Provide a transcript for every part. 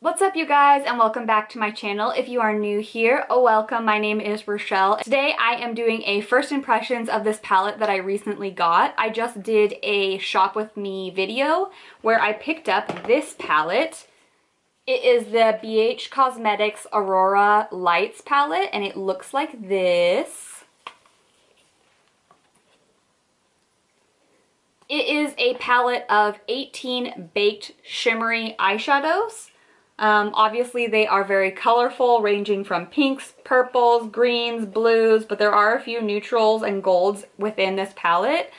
What's up, you guys, and welcome back to my channel. If you are new here, welcome. My name is Rochelle. Today I am doing a first impressions of this palette that I recently got. I just did a shop with me video where I picked up this palette. It is the BH Cosmetics Aurora Lights palette, and it looks like this. It is a palette of 18 baked shimmery eyeshadows. Obviously they are very colorful, ranging from pinks, purples, greens, blues, but there are a few neutrals and golds within this palette.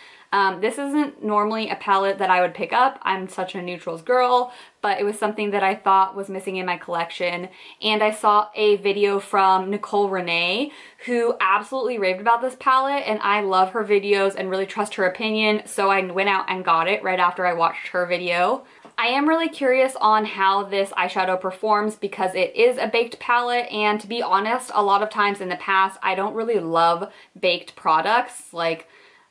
This isn't normally a palette that I would pick up. I'm such a neutrals girl, but it was something that I thought was missing in my collection. And I saw a video from Nicole Renee, who absolutely raved about this palette, and I love her videos and really trust her opinion, so I went out and got it right after I watched her video. I am really curious on how this eyeshadow performs because it is a baked palette, and to be honest, a lot of times in the past I don't really love baked products. Like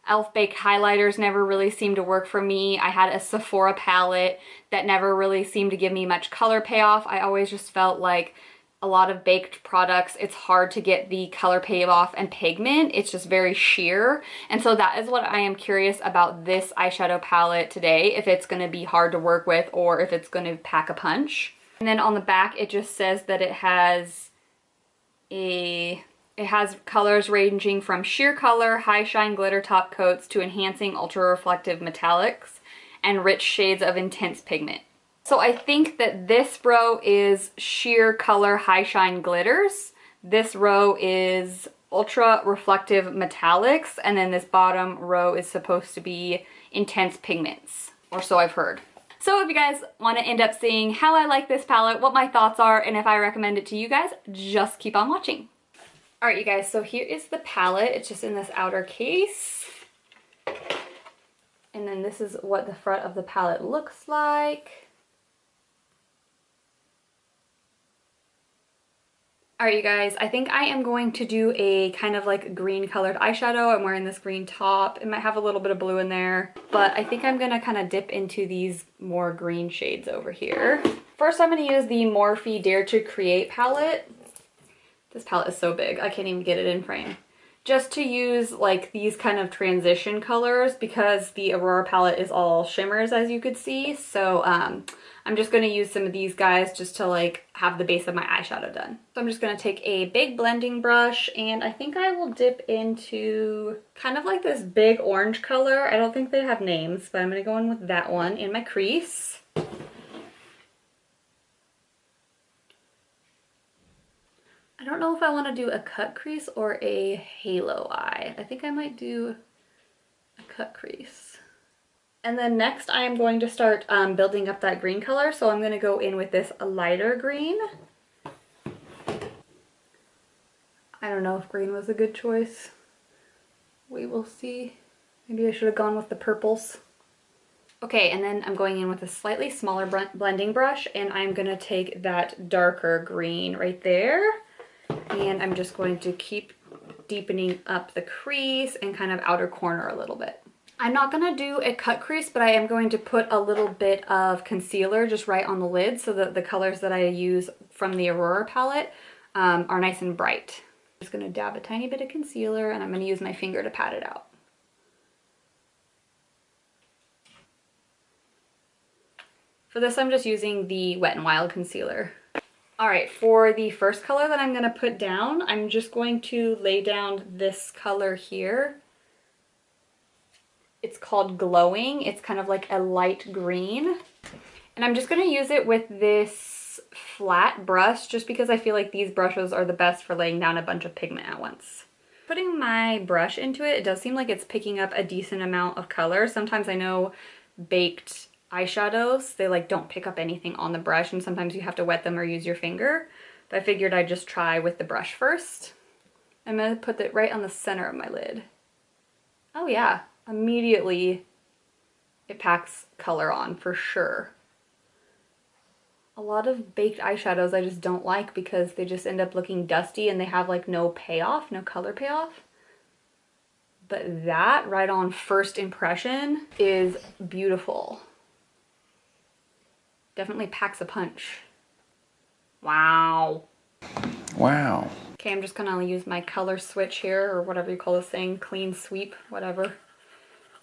e.l.f. baked highlighters never really seemed to work for me. I had a Sephora palette that never really seemed to give me much color payoff. I always just felt like a lot of baked products, it's hard to get the color payoff and pigment. It's just very sheer. And so that is what I am curious about this eyeshadow palette today, if it's going to be hard to work with or if it's going to pack a punch. And then on the back, it just says that it has colors ranging from sheer color, high shine glitter top coats to enhancing ultra reflective metallics and rich shades of intense pigment. So I think that this row is sheer color high shine glitters. This row is ultra reflective metallics, and then this bottom row is supposed to be intense pigments, or so I've heard. So if you guys want to end up seeing how I like this palette, what my thoughts are, and if I recommend it to you guys, just keep on watching. Alright you guys, so here is the palette. It's just in this outer case. And then this is what the front of the palette looks like. Alright you guys, I think I am going to do a kind of like green colored eyeshadow. I'm wearing this green top. It might have a little bit of blue in there, but I think I'm going to kind of dip into these more green shades over here. First I'm going to use the Morphe Dare to Create palette. This palette is so big, I can't even get it in frame. Just to use like these kind of transition colors because the Aurora palette is all shimmers, as you could see. So I'm just going to use some of these guys just to like have the base of my eyeshadow done. So I'm just going to take a big blending brush, and I think I will dip into kind of like this big orange color. I don't think they have names, but I'm going to go in with that one in my crease. I don't know if I want to do a cut crease or a halo eye. I think I might do a cut crease. And then next I am going to start building up that green color. So I'm going to go in with this lighter green. I don't know if green was a good choice. We will see. Maybe I should have gone with the purples. Okay, and then I'm going in with a slightly smaller blending brush, and I'm going to take that darker green right there. And I'm just going to keep deepening up the crease and kind of outer corner a little bit. I'm not going to do a cut crease, but I am going to put a little bit of concealer just right on the lid so that the colors that I use from the Aurora palette are nice and bright. I'm just going to dab a tiny bit of concealer, and I'm going to use my finger to pat it out. For this, I'm just using the Wet n Wild concealer. Alright, for the first color that I'm going to put down, I'm just going to lay down this color here. It's called Glowing. It's kind of like a light green. And I'm just going to use it with this flat brush just because I feel like these brushes are the best for laying down a bunch of pigment at once. Putting my brush into it, it does seem like it's picking up a decent amount of color. Sometimes I know baked eyeshadows, they like don't pick up anything on the brush, and sometimes you have to wet them or use your finger, but I figured I'd just try with the brush first. I'm going to put it right on the center of my lid. Oh yeah, immediately it packs color on for sure. A lot of baked eyeshadows I just don't like because they just end up looking dusty and they have like no payoff, no color payoff. But that right on first impression is beautiful. Definitely packs a punch. Wow. Wow. Okay, I'm just gonna use my color switch here, or whatever you call this thing, clean sweep, whatever.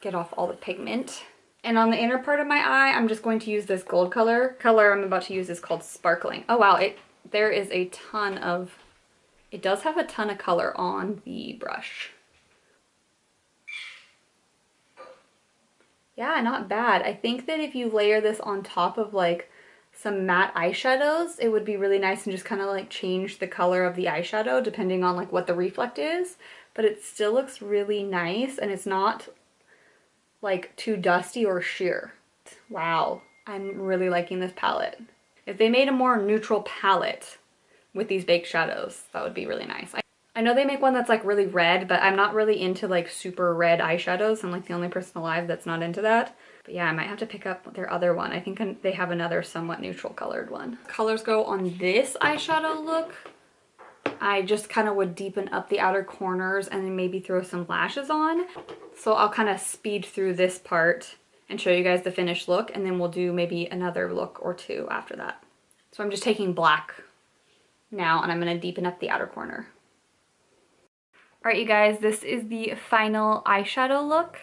Get off all the pigment. And on the inner part of my eye, I'm just going to use this gold color. Color I'm about to use is called Sparkling. Oh wow, there is a ton of, it does have a ton of color on the brush. Yeah, not bad. I think that if you layer this on top of like some matte eyeshadows, it would be really nice and just kind of like change the color of the eyeshadow depending on like what the reflect is. But it still looks really nice and it's not like too dusty or sheer. Wow, I'm really liking this palette. If they made a more neutral palette with these baked shadows, that would be really nice. I know they make one that's like really red, but I'm not really into like super red eyeshadows. I'm like the only person alive that's not into that. But yeah, I might have to pick up their other one. I think they have another somewhat neutral colored one. Colors go on this eyeshadow look. I just kind of would deepen up the outer corners and then maybe throw some lashes on. So I'll kind of speed through this part and show you guys the finished look, and then we'll do maybe another look or two after that. So I'm just taking black now and I'm going to deepen up the outer corner. Alright you guys, this is the final eyeshadow look.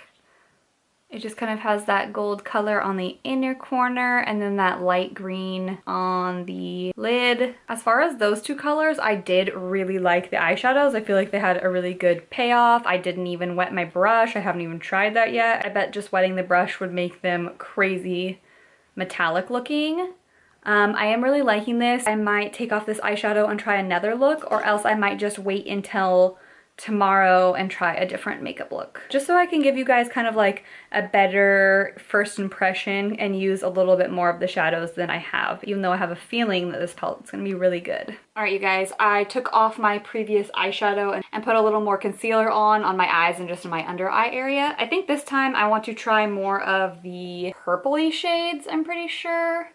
It just kind of has that gold color on the inner corner and then that light green on the lid. As far as those two colors, I did really like the eyeshadows. I feel like they had a really good payoff. I didn't even wet my brush. I haven't even tried that yet. I bet just wetting the brush would make them crazy metallic looking. I am really liking this. I might take off this eyeshadow and try another look, or else I might just wait until tomorrow and try a different makeup look. Just so I can give you guys kind of like a better first impression and use a little bit more of the shadows than I have, even though I have a feeling that this palette's gonna be really good. Alright you guys, I took off my previous eyeshadow and put a little more concealer on my eyes and just in my under eye area. I think this time I want to try more of the purpley shades, I'm pretty sure.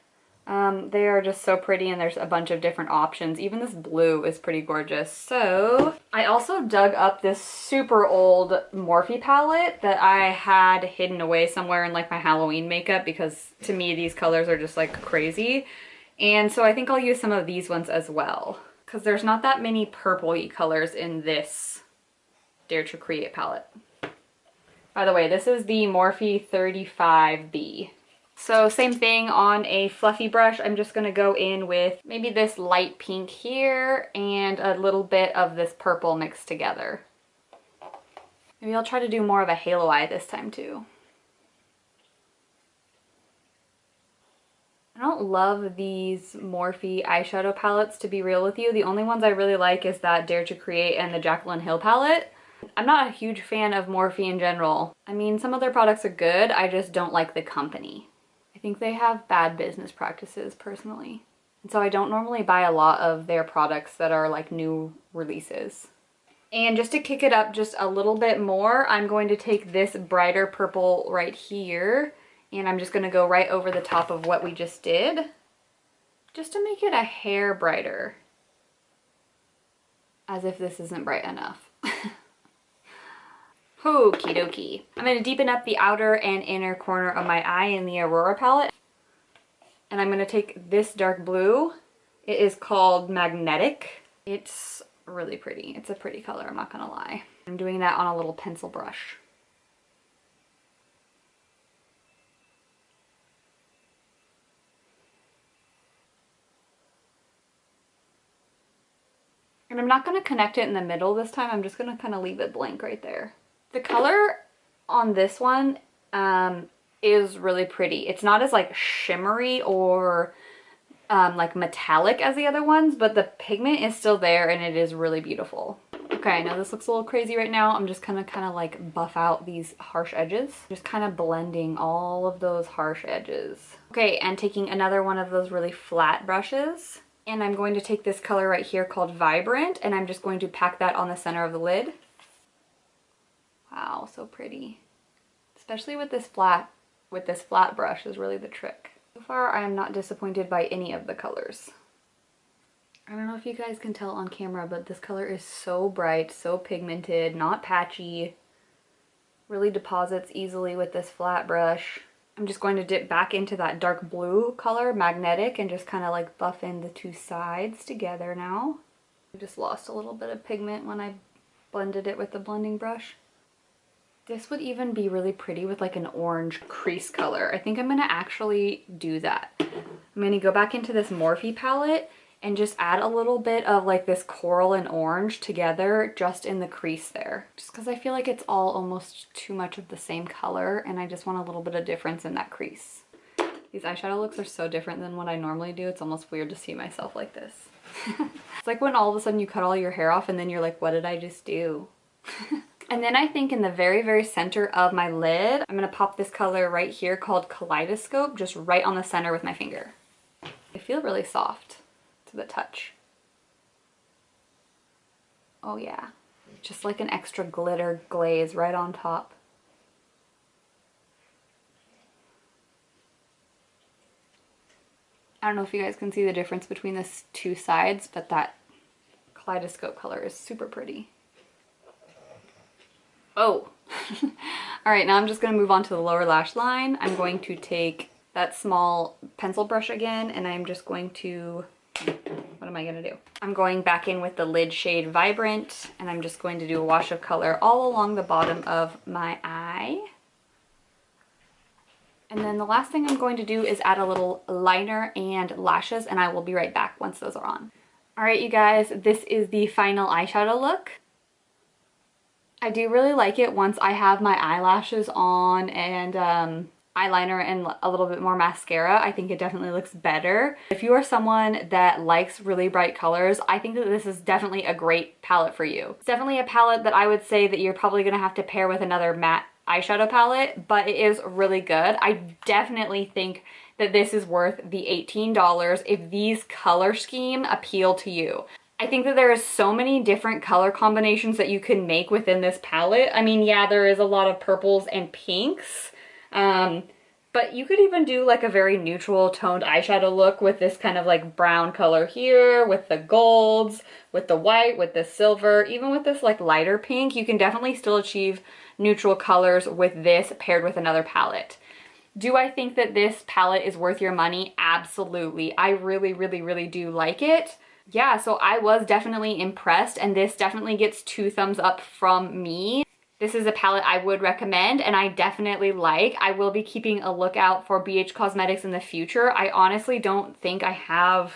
They are just so pretty and there's a bunch of different options. Even this blue is pretty gorgeous. So I also dug up this super old Morphe palette that I had hidden away somewhere in like my Halloween makeup, because to me these colors are just like crazy. And so I think I'll use some of these ones as well, because there's not that many purpley colors in this Dare to Create palette. By the way, this is the Morphe 35B. So same thing on a fluffy brush. I'm just gonna go in with maybe this light pink here and a little bit of this purple mixed together. Maybe I'll try to do more of a halo eye this time too. I don't love these Morphe eyeshadow palettes, to be real with you. The only ones I really like is that Dare to Create and the Jaclyn Hill palette. I'm not a huge fan of Morphe in general. I mean, some of their products are good, I just don't like the company. I think they have bad business practices personally. And so I don't normally buy a lot of their products that are like new releases. And just to kick it up just a little bit more, I'm going to take this brighter purple right here and I'm just going to go right over the top of what we just did, just to make it a hair brighter. As if this isn't bright enough. Okie dokie. I'm going to deepen up the outer and inner corner of my eye in the Aurora palette. And I'm going to take this dark blue. It is called Magnetic. It's really pretty. It's a pretty color, I'm not going to lie. I'm doing that on a little pencil brush. And I'm not going to connect it in the middle this time. I'm just going to kind of leave it blank right there. The color on this one is really pretty. It's not as like shimmery or like metallic as the other ones, but the pigment is still there and it is really beautiful. Okay, I know this looks a little crazy right now. I'm just gonna kind of like buff out these harsh edges. Just kind of blending all of those harsh edges. Okay, and taking another one of those really flat brushes. And I'm going to take this color right here called Vibrant, and I'm just going to pack that on the center of the lid. Wow, so pretty. Especially with this flat brush is really the trick. So far, I am not disappointed by any of the colors. I don't know if you guys can tell on camera, but this color is so bright, so pigmented, not patchy. Really deposits easily with this flat brush. I'm just going to dip back into that dark blue color, Magnetic, and just kind of like buff in the two sides together now. I just lost a little bit of pigment when I blended it with the blending brush. This would even be really pretty with like an orange crease color. I think I'm gonna actually do that. I'm gonna go back into this Morphe palette and just add a little bit of like this coral and orange together just in the crease there. Just because I feel like it's all almost too much of the same color and I just want a little bit of difference in that crease. These eyeshadow looks are so different than what I normally do. It's almost weird to see myself like this. It's like when all of a sudden you cut all your hair off and then you're like, what did I just do? And then I think in the very, very center of my lid, I'm gonna pop this color right here called Kaleidoscope, just right on the center with my finger. I feel really soft to the touch. Oh yeah, just like an extra glitter glaze right on top. I don't know if you guys can see the difference between the two sides, but that Kaleidoscope color is super pretty. Oh. All right, now I'm just gonna move on to the lower lash line. I'm going to take that small pencil brush again, and I'm just going to, what am I gonna do? I'm going back in with the lid shade Vibrant, and I'm just going to do a wash of color all along the bottom of my eye. And then the last thing I'm going to do is add a little liner and lashes, and I will be right back once those are on. All right, you guys, this is the final eyeshadow look. I do really like it once I have my eyelashes on and eyeliner and a little bit more mascara. I think it definitely looks better. If you are someone that likes really bright colors, I think that this is definitely a great palette for you. It's definitely a palette that I would say that you're probably gonna have to pair with another matte eyeshadow palette, but it is really good. I definitely think that this is worth the $18 if these color scheme appeal to you. I think that there is so many different color combinations that you can make within this palette. I mean, yeah, there is a lot of purples and pinks, but you could even do like a very neutral toned eyeshadow look with this kind of like brown color here, with the golds, with the white, with the silver, even with this like lighter pink. You can definitely still achieve neutral colors with this paired with another palette. Do I think that this palette is worth your money? Absolutely. I really, really, really do like it. Yeah, so I was definitely impressed, and this definitely gets 2 thumbs up from me. This is a palette I would recommend and I definitely like. I will be keeping a lookout for BH Cosmetics in the future. I honestly don't think I have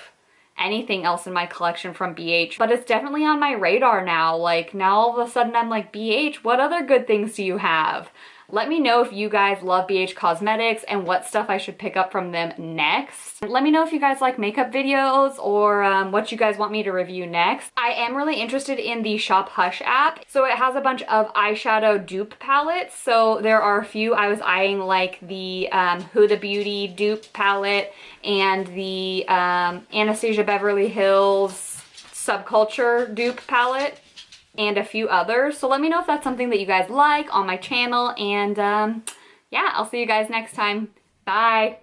anything else in my collection from BH, but it's definitely on my radar now. Like now all of a sudden I'm like, BH, what other good things do you have? Let me know if you guys love BH Cosmetics and what stuff I should pick up from them next. Let me know if you guys like makeup videos or what you guys want me to review next. I am really interested in the Shop Hush app. So it has a bunch of eyeshadow dupe palettes. So there are a few I was eyeing, like the Huda Beauty dupe palette and the Anastasia Beverly Hills Subculture dupe palette, and a few others. So let me know if that's something that you guys like on my channel, and yeah, I'll see you guys next time. Bye.